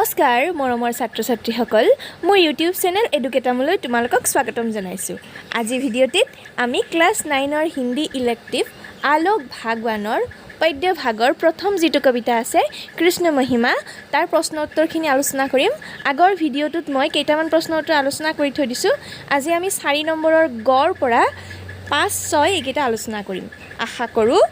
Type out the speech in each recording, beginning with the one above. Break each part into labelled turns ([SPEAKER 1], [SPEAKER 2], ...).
[SPEAKER 1] নমস্কাৰ মৰমৰ ছাত্ৰ ছাত্ৰীসকল মোৰ ইউটিউব চেনেল এডুকেটামলৈ তোমালোকক স্বাগতম জনাইছোঁ। আজি ভিডিঅ'টিত আমি ক্লাছ 9ৰ হিন্দী ইলেক্টিভ আলোক ভাগৱানৰ পদ্য ভাগৰ প্ৰথম যিটো কবিতা আছে কৃষ্ণ মহিমা তাৰ প্ৰশ্ন উত্তৰখিনি আলোচনা কৰিম। আগৰ ভিডিঅ'টোত মই কেইটামান প্ৰশ্ন উত্তৰ আলোচনা কৰি থৈ দিছোঁ। আজি আমি 4 নম্বৰৰ গড় পৰা 5, 6 এইকেইটা আলোচনা কৰিম। আশা কৰোঁ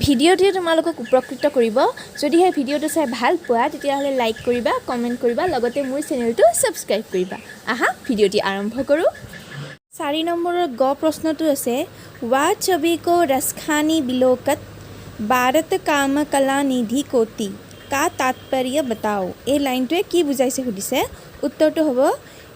[SPEAKER 1] ভিডিঅ'টোৱে তোমালোকক উপকৃত কৰিব। যদিহে ভিডিঅ'টো চাই ভাল পোৱা তেতিয়াহ'লে লাইক কৰিবা, কমেণ্ট কৰিবা, লগতে মোৰ চেনেলটো ছাবস্ক্ৰাইব কৰিবা। আহা ভিডিঅ'টি আৰম্ভ কৰোঁ। 4 নম্বৰৰ গ প্ৰশ্নটো আছে वा छवि को रसखानी बिलोकत भारत काम कला निधि कोटि का तात्पर्य बताओ। এই লাইনটোৱে কি বুজাইছে সুধিছে। উত্তৰটো হ'ব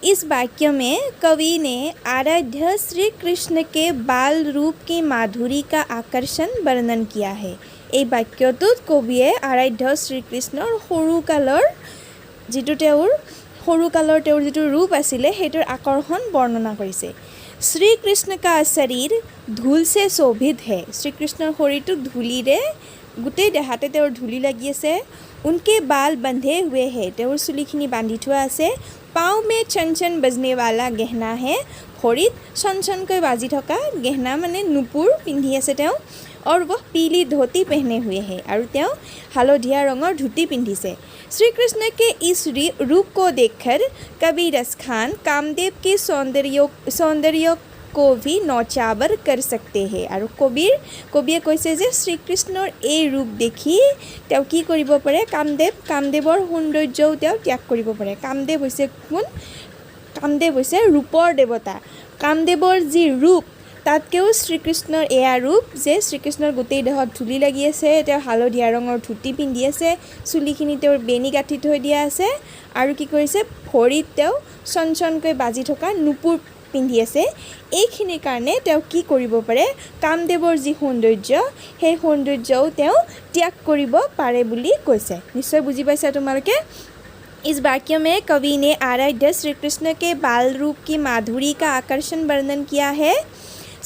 [SPEAKER 1] इस वाक्य में कवि ने आराध्य श्री कृष्ण के बाल रूप की माधुरी का आकर्षण वर्णन किया है। এই বাক্যটোত কবিয়ে আৰাধ্য শ্ৰীকৃষ্ণৰ সৰুকালৰ যিটো ৰূপ আছিলে সেইটোৰ আকৰ্ষণ বৰ্ণনা কৰিছে। শ্ৰীকৃষ্ণ কা শৰীৰ ধূল সে শোভিত হে। শ্ৰীকৃষ্ণৰ শৰীৰটো ধূলিৰে গোটেই দেহাতে তেওঁৰ ধূলি লাগি আছে। উনকে বাল বান্ধে হুৱে হে, তেওঁৰ চুলিখিনি বান্ধি থোৱা আছে। পাও মে চন চন বজনে वाला গহনা হে, ভৰিত চন চনকৈ বাজি থকা গহনা মানে নুপুৰ পিন্ধি আছে তেওঁ। और वह पीली धोती पहने हुए है, और তেওঁ হালধীয়া ৰঙৰ ধুতি পিন্ধিছে। श्री कृष्ण के इस रूप को देखकर कवि रसखान कामदेव के सौंदर्य को भी नौचावर कर सकते हैं। और কবিয়ে কৈছে যে শ্ৰীকৃষ্ণৰ এই ৰূপ দেখি তেওঁ কি কৰিব পাৰে, কামদেৱৰ সৌন্দৰ্যও তেওঁ ত্যাগ কৰিব পাৰে। কামদেৱ হৈছে কোন? কামদেৱ হৈছে ৰূপৰ দেৱতা। কামদেৱৰ যি ৰূপ তাতকৈও শ্ৰীকৃষ্ণৰ এয়া ৰূপ যে শ্ৰীকৃষ্ণৰ গোটেই দেহত ধূলি লাগি আছে, তেওঁ হালধীয়া ৰঙৰ ধুতি পিন্ধি আছে, চুলিখিনি তেওঁৰ বেনি গাঁঠি থৈ দিয়া আছে, আৰু কি কৰিছে ভৰিত তেওঁ চনচনকৈ বাজি থকা নুপুৰ পিন্ধি আছে। এইখিনিৰ কাৰণে তেওঁ কি কৰিব পাৰে, কামদেৱৰ যি সৌন্দৰ্য সেই সৌন্দৰ্যও তেওঁ ত্যাগ কৰিব পাৰে বুলি কৈছে। নিশ্চয় বুজি পাইছা তোমালোকে। इस वाक्य में कवि ने आराध्य श्री कृष्ण के बाल रूप की माधुरी का आकर्षण वर्णन किया है।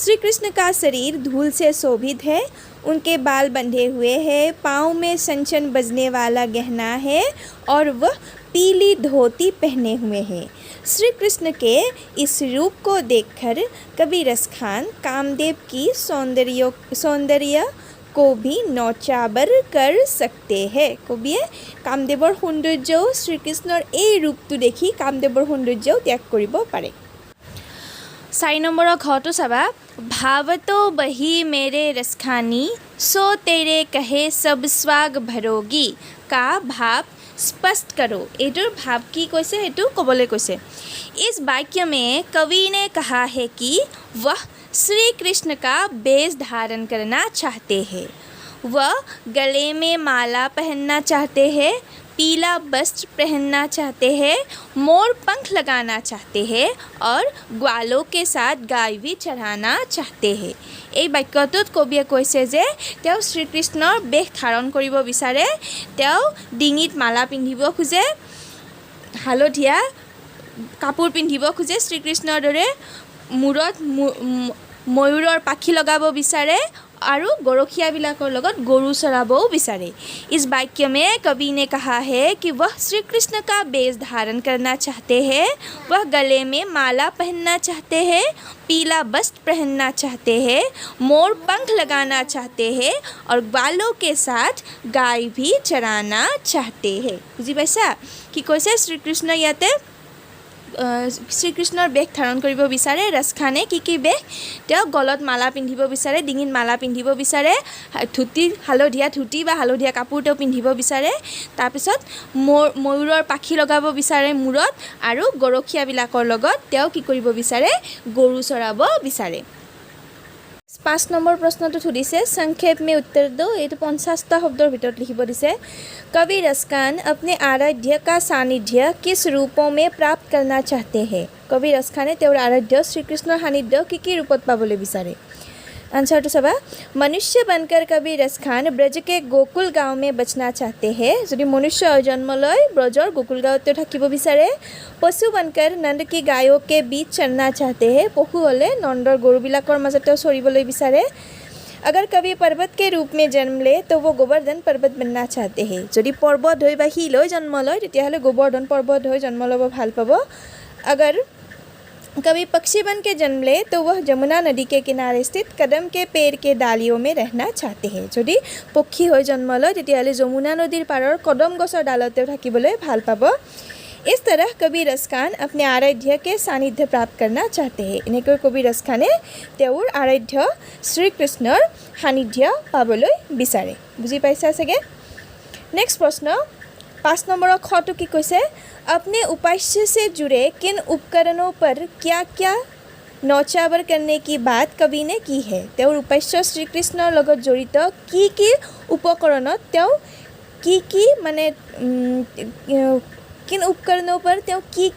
[SPEAKER 1] श्री कृष्ण का शरीर धूल से शोभित है, उनके बाल बंधे हुए हैं, पाँव में सनसन बजने वाला गहना है, और वह पीली धोती पहने हुए हैं। श्री कृष्ण के इस रूप को देखकर कवि रसखान कामदेव की सौंदर्य को भी नौचावर कर सकते हैं। কবিয়ে কামদেৱৰ সৌন্দৰ্যও শ্ৰীকৃষ্ণৰ এই ৰূপটো দেখি কামদেৱৰ সৌন্দৰ্যও ত্যাগ কৰিব পাৰে। 4 নম্বৰৰ ঘৰটো চাবা। भावतो बही मेरे रसखानी सो तेरे कहे सब स्वाग भरोगी का भाव स्पष्ट करो। এইটোৰ ভাৱ কি কৈছে সেইটো ক'বলৈ কৈছে। इस वाक्य में कवि ने कहा है कि वह श्री कृष्ण का वेश धारण करना चाहते हैं, वह गले में माला पहनना चाहते हैं, पीला वस्त्र पहनना चाहते हैं, मोर पंख लगाना चाहते हैं, और ग्वालों के साथ गाय भी चढ़ाना चाहते हैं। এই বাক্যটোত কবিয়ে কৈছে যে তেওঁ শ্ৰীকৃষ্ণৰ বেশ ধাৰণ কৰিব বিচাৰে, তেওঁ ডিঙিত মালা পিন্ধিব খোজে, হালধীয়া কাপোৰ পিন্ধিব খোজে শ্ৰীকৃষ্ণৰ দৰে, মূৰত ময়ূৰৰ পাখি লগাব বিচাৰে, আৰু গৰখীয়াবিলাকৰ লগত গৰু চৰাবও বিচাৰে। इस वाक्य में कवि ने कहा है कि वह श्री कृष्ण का वेश धारण करना चाहते हैं, वह गले में माला पहनना चाहते हैं, पीला वस्त्र पहनना चाहते हैं, मोर पंख लगाना चाहते हैं, और ग्वालों के साथ गाय भी चराना चाहते हैं। বুজি পাইছা কি কৈছে? শ্ৰীকৃষ্ণ ইয়াতে শ্ৰীকৃষ্ণৰ বেশ ধাৰণ কৰিব বিচাৰে। ৰসখানে কি বেশ? তেওঁ গলত মালা পিন্ধিব বিচাৰে, ডিঙিত মালা পিন্ধিব বিচাৰে, হালধীয়া ধুতি বা হালধীয়া কাপোৰ তেওঁ পিন্ধিব বিচাৰে, তাৰপিছত ময়ূৰৰ পাখি লগাব বিচাৰে মূৰত, আৰু গৰখীয়াবিলাকৰ লগত তেওঁ কি কৰিব বিচাৰে, গৰু চৰাব বিচাৰে। 5 নম্বৰ প্ৰশ্নটো সুধিছে সংক্ষেপ में उत्तर दो। এইটো 50টা শব্দৰ ভিতৰত লিখিব দিছে। कवि रसखान अपने आराध्य का सानिध्य किस रूपों में प्राप्त करना चाहते हैं। कवि रसखाने তেওঁৰ आराध्य শ্ৰীকৃষ্ণৰ সান্নিধ্য কি ৰূপত পাবলৈ বিচাৰে। आंसर तो सबा मनुष्य बनकर कवि रसखान ब्रज के गोकुल गाँव में बचना चाहते हैं। यदि मनुष्य जन्म लय ब्रजर गोकुल गाँवते থাকিব বিচাৰে। पशु बनकर नंद की गायों के बीच चरना चाहते हैं। पशु हले नंदर गरुबिलाकर মাজতে চৰিবলৈ বিচাৰে। अगर कवि पर्वत के रूप में जन्म ले तो वो गोवर्धन पर्वत बनना चाहते हैं যদি पर्वत হৈ বা শিল হৈ জন্ম লয় তেতিয়াহ'লে गोवर्धन पर्वत হৈ जन्म ল'ব ভাল পাব अगर कभी पक्षी बन के जन्म ले तो वह जमुना नदी के किनारे स्थित कदम के पेड़ के डालियों में रहना चाहते हैं যদি पक्षी হৈ जन्म লয় তেতিয়াহ'লে যমুনা নদীৰ পাৰৰ কদম গছৰ ডালতে থাকিবলৈ ভাল পাব इस तरह कवि रसखान अपने आराध्य के सानिध्य प्राप्त करना चाहते हैं এনেকৈ कवि रसखाने তেওঁৰ आराध्य শ্ৰীকৃষ্ণৰ সান্নিধ্য পাবলৈ বিচাৰে বুজি পাইছা চাগে नेक्स्ट प्रश्न 5 नंबर खटो की कैसे अपने उपास्य से जुड़े किन उपकरणों पर क्या क्या नौचावर करने की बात कवि ने की है তেওঁৰ उपास्य শ্ৰীকৃষ্ণৰ লগত জড়িত কি উপকৰণত তেওঁ কি মানে किन उपकरणों पर त्यो की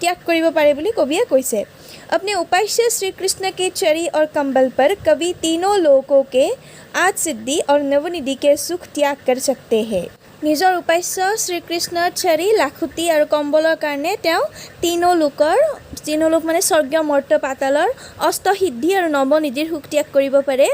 [SPEAKER 1] त्याग करिब पारे बुली कविये कैसे अपने उपास्य श्री कृष्ण के चरी और कंबल पर कवि तीनों लोकों के आज सिद्धि और नवनिधि के सुख त्याग कर सकते हैं নিজৰ উপাস্য শ্ৰীকৃষ্ণৰ চৰি লাখুটি আৰু কম্বলৰ কাৰণে তেওঁ তিনো লোক মানে স্বৰ্গীয় মৰ্ত্য পাতালৰ অষ্টসিদ্ধি আৰু নৱনিধিৰ সুখ ত্যাগ কৰিব পাৰে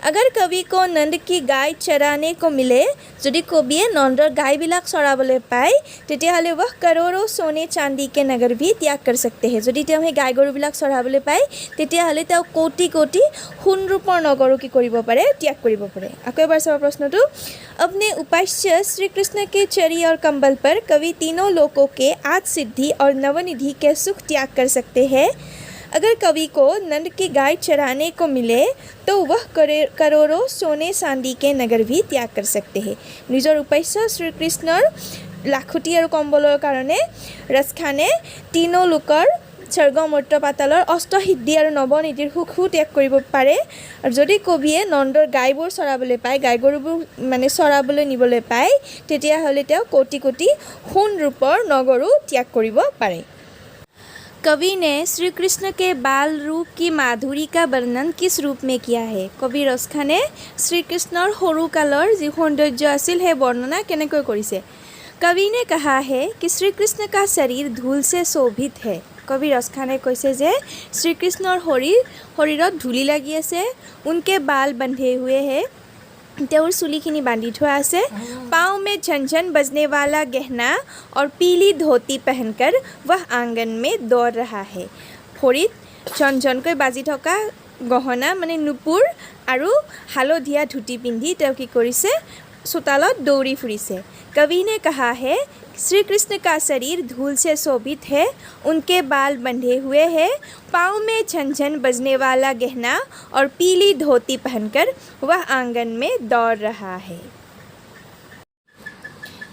[SPEAKER 1] अगर कवि को नंद की गाय चराने को मिले যদি কবিয়ে নন্দৰ গাইবিলাক চৰাবলৈ পায় তেতিয়াহ'লে वह करोड़ों सोने चांदी के नगर भी त्याग कर सकते हैं যদি তেওঁ সেই গাই গৰুবিলাক চৰাবলৈ পায় তেতিয়াহ'লে তেওঁ কোটি কোটি সোণ ৰূপৰ নগৰো কি কৰিব পাৰে ত্যাগ কৰিব পাৰে আকৌ এবাৰ চাবা প্ৰশ্নটো अपने उपास्य श्री कृष्ण के चरी और कंबल पर कवि तीनों लोकों के आज सिद्धि और नवनिधि के सुख त्याग कर सकते हैं अगर कवि को नंद की गाय चराने को मिले तो वह करोड़ों सोने चांदी के नगर भी त्याग कर सकते हैं নিজৰ উপাস্য শ্ৰীকৃষ্ণৰ লাখুটি আৰু কম্বলৰ কাৰণে ৰসখানে তিনো লোকৰ স্বৰ্গ মৰ্ত্য পাতালৰ অষ্টসিদ্ধি আৰু নৱনিধিৰ সুখো ত্যাগ কৰিব পাৰে আৰু যদি কবিয়ে নন্দৰ গাইবোৰ চৰাবলৈ পায় গাই গৰুবোৰ মানে চৰাবলৈ নিবলৈ পায় তেতিয়াহ'লে তেওঁ কোটি কোটি সোণ ৰূপৰ নগৰো ত্যাগ কৰিব পাৰে कवि ने श्री कृष्ण के बाल रूप की माधुरी का वर्णन किस रूप में किया है कवि रसखाने श्रीकृष्णर सৰু কালৰ যি সৌন্দৰ্য আছিল সেই বৰ্ণনা কেনেকৈ কৰিছে कवि ने कहा है कि श्री कृष्ण का शरीर धूल से शोभित है कवि रसखाने कैसे जे श्रीकृष्णर शरीरत धूली लगी आसे उनके बाल बंधे हुए हैं তেওঁৰ চুলিখিনি বান্ধি থোৱা আছে पाँव में झनझन बजने वाला गहना और पीली धोती पहनकर वह आंगन में दौड़ रहा है भरित झनझनকৈ बाजी থকা गहना माने नुपुर আৰু हालधीया धुति पिंधि তেওঁ কি কৰিছে चोतालत दौड़ी फुरिছে कवि ने कहा है श्री कृष्ण का शरीर धूल से शोभित है उनके बाल बंधे हुए हैं पाँव में झनझन बजने वाला गहना और पीली धोती पहनकर वह आंगन में दौड़ रहा है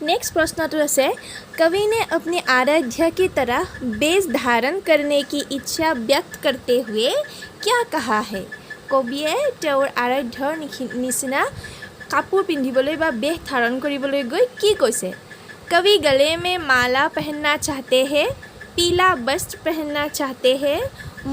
[SPEAKER 1] नेक्स्ट प्रश्न तो है कवि ने अपने आराध्य की तरह वेश धारण करने की इच्छा व्यक्त करते हुए क्या कहा है कविये তেওঁৰ आराध्यৰ নিচিনা কাপোৰ পিন্ধিবলৈ বা বেশ ধাৰণ কৰিবলৈ গৈ কি কৈছে कवि गले में माला पहनना चाहते हैं पीला वस्त्र पहनना चाहते हैं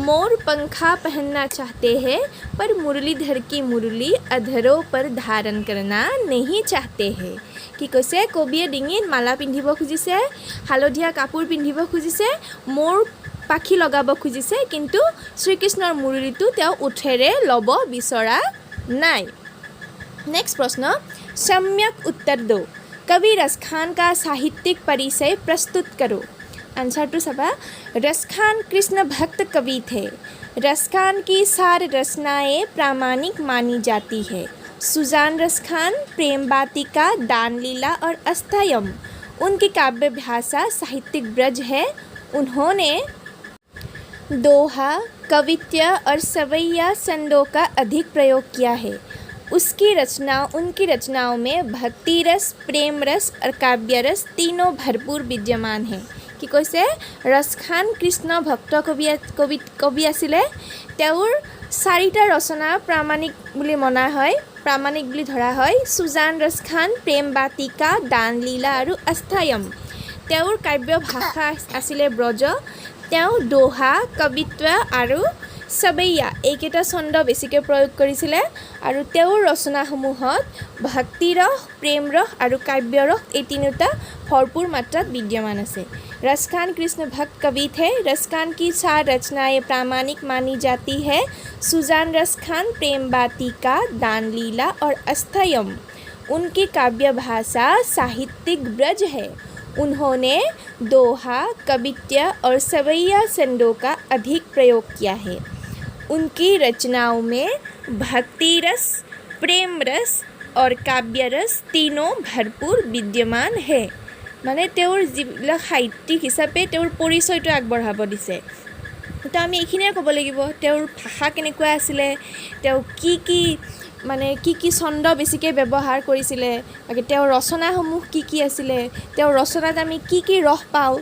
[SPEAKER 1] मोर पंखा पहनना चाहते हैं पर मुरलीधर की मुरली अधरों पर धारण करना नहीं चाहते हैं कि कैसे कविये डिंगित माला पिंधिब खुजिसे हालधीया कापोर पिंधिब खुजिसे मोर पाखी लगाब खुजिसे किन्तु श्रीकृष्णर मुरलीटु तेও उठेरे लब बिचरा नाई नेक्स्ट प्रश्न सम्यक उत्तर दो कवि रसखान का साहित्यिक परिचय प्रस्तुत करो आंसर टू सबा रसखान कृष्ण भक्त कवि थे रसखान की सारी रचनाएं प्रामाणिक मानी जाती है सुजान रसखान प्रेम बातिका दान लीला और अस्थायम उनकी काव्य भाषा साहित्यिक ब्रज है उन्होंने दोहा कवित्य और सवैया संदों का अधिक प्रयोग किया है उनकी रचनाओं में भक्ति रस प्रेम रस और काव्य रस तीनों भरपूर विद्यमान हैं कि कैसे रसखान कृष्ण भक्त कवि आছিলে তেওঁৰ চাৰিটা ৰচনা প্ৰামাণিক বুলি মনা হয় প্ৰামাণিক বুলি ধৰা হয় সুজান ৰসখান প্ৰেম বাতিকা দান লীলা আৰু অস্থায়ম তেওঁৰ কাব্য ভাষা আছিলে ব্ৰজ তেওঁ দোহা কবিত্ব আৰু সবৈয়া এইকেইটা ছন্দ বেছিকৈ প্ৰয়োগ কৰিছিলে আৰু তেওঁৰ ৰচনাসমূহত ভক্তিৰস প্ৰেমৰস আৰু কাব্যৰস এই তিনিটা ভৰপূৰ মাত্ৰাত বিদ্যমান আছে रस खान कृष्ण भक्त कवि थे रस खान की 4 रचनाएं प्रामाणिक मानी जाती है सुजान रस खान प्रेम बातिका दान लीला और अस्थयम उनकी काव्य भाषा साहित्यिक ब्रज है उन्होंने दोहा कवित्य और सवैया छंदों का अधिक प्रयोग किया है उनकी रचनाओं में भक्ति रस प्रेम रस और काव्य रस तीनों भरपूर विद्यमान है মানে তেওঁৰ যিবিলাক সাহিত্যিক হিচাপে তেওঁৰ পৰিচয়টো আগবঢ়াব দিছে তো আমি এইখিনিয়ে ক'ব লাগিব তেওঁৰ ভাষা কেনেকুৱা আছিলে তেওঁ কি মানে কি ছন্দ বেছিকৈ ব্যৱহাৰ কৰিছিলে বাকী তেওঁৰ ৰচনাসমূহ কি আছিলে তেওঁৰ ৰচনাত আমি কি ৰস পাওঁ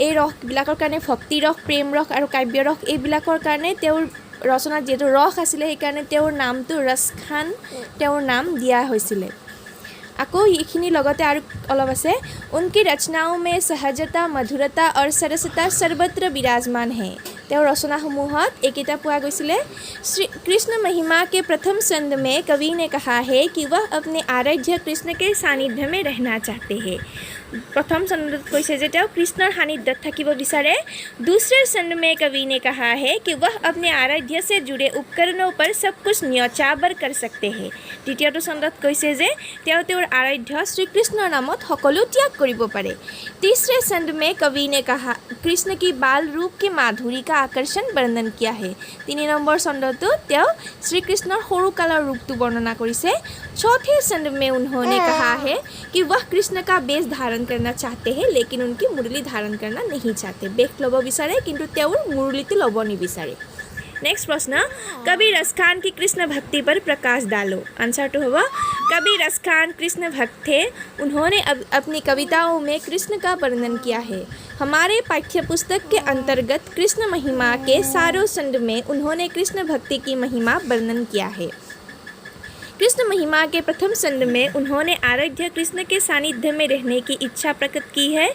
[SPEAKER 1] এই ৰসবিলাকৰ কাৰণে ভক্তি ৰস প্ৰেম ৰস আৰু কাব্য ৰস এইবিলাকৰ কাৰণে তেওঁৰ ৰচনাত যিহেতু ৰস আছিলে সেইকাৰণে তেওঁৰ নামটো ৰস খান তেওঁৰ নাম দিয়া হৈছিলে আকৌ এইখিনি লগতে আৰু অলপ আছে उनकी रचनाओं में सहजता मधुरता और सरसता सर्वत्र विराजमान है তেওঁৰ ৰচনাসমূহত এইকেইটা পোৱা গৈছিলে श्री कृष्ण महिमा के प्रथम छंद में कवि ने कहा है कि वह अपने आराध्य कृष्ण के सानिध्य में रहना चाहते हैं प्रथम छंदत কৈছে যে তেওঁ কৃষ্ণৰ সানিধ্যত থাকিব বিচাৰে दूसरे छंद में कवि ने कहा है कि वह अपने आराध्य से जुड़े उपकरणों पर सब कुछ न्यौछावर कर सकते हैं দ্বিতীয়টো ছন্দত কৈছে যে তেওঁ তেওঁৰ আৰাধ্য শ্ৰীকৃষ্ণৰ নামত সকলো ত্যাগ কৰিব পাৰে तीसरे छंद में कवि ने कहा कृष्ण की बाल रूप के माधुरी का आकर्षण वर्णन किया है 3 নম্বৰ ছন্দটো তেওঁ শ্ৰীকৃষ্ণৰ সৰু কালৰ ৰূপটো বৰ্ণনা কৰিছে चौथे छंद में उन्होंने कहा है कि वह कृष्ण का बेश धारण करना चाहते हैं लेकिन उनकी मुरली धारण करना नहीं चाहते बेश ল'ব বিচাৰে কিন্তু তেওঁৰ मुरलीটো ল'ব নিবিচাৰে नेक्स्ट प्रश्न कवि रस खान की कृष्ण भक्ति पर प्रकाश डालो आंसर तो होगा कवि रस खान कृष्ण भक्त थे उन्होंने अपनी कविताओं में कृष्ण का वर्णन किया है हमारे पाठ्य पुस्तक के अंतर्गत कृष्ण महिमा के सारों छंद में उन्होंने कृष्ण भक्ति की महिमा वर्णन किया है कृष्ण महिमा के प्रथम छंद में उन्होंने आराध्य कृष्ण के सानिध्य में रहने की इच्छा प्रकट की है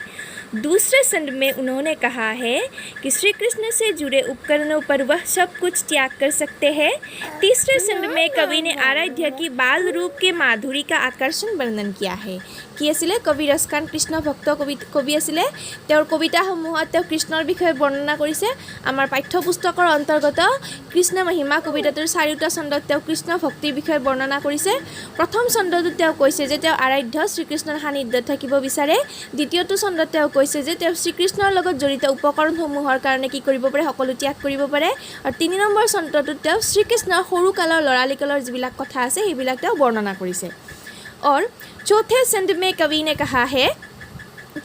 [SPEAKER 1] दूसरे छंद में उन्होंने कहा है कि श्री कृष्ण से जुड़े उपकरणों पर वह सब कुछ त्याग कर सकते हैं तीसरे छंद में कवि ने आराध्य की बाल रूप के माधुरी का आकर्षण वर्णन किया है কি আছিলে কবি ৰস খান কৃষ্ণ ভক্ত কবি আছিলে তেওঁৰ কবিতাসমূহত তেওঁ কৃষ্ণৰ বিষয়ে বৰ্ণনা কৰিছে আমাৰ পাঠ্যপুস্তকৰ অন্তৰ্গত কৃষ্ণ মহিমা কবিতাটোৰ 4টা ছন্দত তেওঁ কৃষ্ণ ভক্তিৰ বিষয়ে বৰ্ণনা কৰিছে প্ৰথম ছন্দটোত তেওঁ কৈছে যে তেওঁ আৰাধ্য শ্ৰীকৃষ্ণৰ সানিধ্যত থাকিব বিচাৰে দ্বিতীয়টো ছন্দত তেওঁ কৈছে যে তেওঁ শ্ৰীকৃষ্ণৰ লগত জড়িত উপকৰণসমূহৰ কাৰণে কি কৰিব পাৰে সকলো ত্যাগ কৰিব পাৰে আৰু 3 নম্বৰ ছন্দটোত তেওঁ শ্ৰীকৃষ্ণৰ সৰু কালৰ লৰালি কালৰ যিবিলাক কথা আছে সেইবিলাক তেওঁ বৰ্ণনা কৰিছে और चौथे छंद में कवि ने कहा है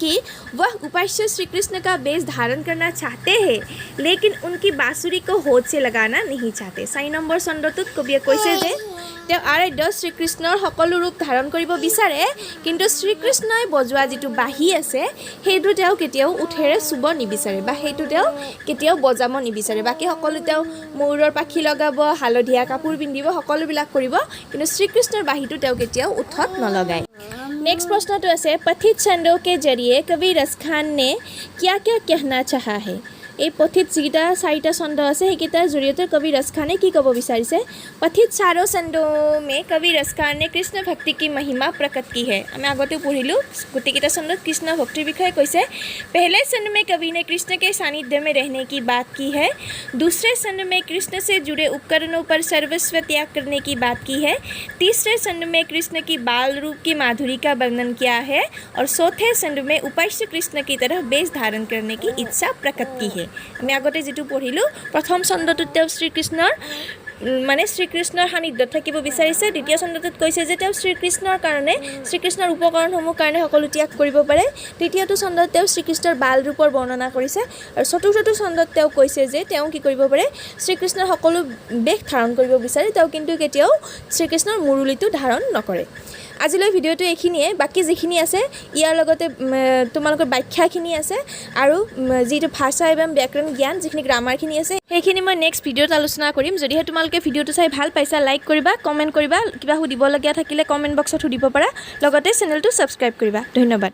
[SPEAKER 1] कि वह उपास्य श्री कृष्ण का बेश धारण करना चाहते हैं लेकिन उनकी बांसुरी को होठ से लगाना नहीं चाहते 4 নম্বৰ ছন্দটোত কবিয়ে কৈছে যে তেওঁ আৰাধ্য শ্ৰীকৃষ্ণৰ সকলো ৰূপ ধাৰণ কৰিব বিচাৰে কিন্তু শ্ৰীকৃষ্ণই বজোৱা যিটো বাঁহী আছে সেইটো তেওঁ কেতিয়াও উঠেৰে চুব নিবিচাৰে বা সেইটো তেওঁ কেতিয়াও বজাব নিবিচাৰে বাকি সকলো তেওঁ ময়ূৰৰ পাখি লগাব হালধীয়া কাপোৰ পিন্ধিব সকলোবিলাক কৰিব কিন্তু শ্ৰীকৃষ্ণৰ বাঁহীটো তেওঁ কেতিয়াও উঠত নলগায় नेक्स्ट प्रश्न तो ऐसे पथित छंदों के जरिए कवि रस खान ने क्या क्या कहना चाहा है এই পথিত যিটা 4টা ছন্দ আছে সেইকেইটাৰ জৰিয়তে কবি रस खान ने কি ক'ব বিচাৰিছে पथित चारों छंदों में कवि रस खान ने कृष्ण भक्ति की महिमा प्रकट की है আমি আগতে পঢ়িলো গোটেইকেইটা ছন্দত কৃষ্ণ ভক্তিৰ বিষয়ে কৈছে पहले छंद में कवि ने कृष्ण के सानिध्य में रहने की बात की है दूसरे छंद में कृष्ण से जुड़े उपकरणों पर सर्वस्व त्याग करने की बात की है तीसरे छंद में कृष्ण की बाल रूप की माधुरी का वर्णन किया है और चौथे छंद में उपास्य कृष्ण की तरह बेश धारण करने की इच्छा प्रकट की है আমি আগতে যেটো পঢ়িলো প্ৰথম ছন্দটোত তেওঁ শ্ৰীকৃষ্ণৰ মানে শ্ৰীকৃষ্ণৰ সানিধ্যত থাকিব বিচাৰিছে দ্বিতীয় ছন্দটোত কৈছে যে তেওঁ শ্ৰীকৃষ্ণৰ কাৰণে শ্ৰীকৃষ্ণৰ উপকৰণসমূহৰ কাৰণে সকলো ত্যাগ কৰিব পাৰে তৃতীয়টো ছন্দত তেওঁ শ্ৰীকৃষ্ণৰ বাল ৰূপৰ বৰ্ণনা কৰিছে আৰু চতুৰ্থটো ছন্দত তেওঁ কৈছে যে তেওঁ কি কৰিব পাৰে শ্ৰীকৃষ্ণৰ সকলো বেশ ধাৰণ কৰিব বিচাৰে তেওঁ কিন্তু কেতিয়াও শ্ৰীকৃষ্ণৰ মুৰলীটো ধাৰণ নকৰে আজিলৈ ভিডিওটো এইখিনিয়ে বাকি যিখিনি আছে ইয়াৰ লগতে তোমালোকৰ ব্যাখ্যাখিনি আছে আৰু যিটো ভাষা এবং ব্যাকৰণ জ্ঞান যিখিনি গ্ৰামাৰখিনি আছে সেইখিনি মই নেক্সট ভিডিওত আলোচনা কৰিম যদিহে তোমালোকে ভিডিওটো চাই ভাল পাইছা লাইক কৰিবা কমেন্ট কৰিবা কিবা সুধিব লগিয়া থাকিলে কমেন্ট বক্সত সুধিব পাৰা লগতে চেনেলটো সাবস্ক্ৰাইব কৰিবা ধন্যবাদ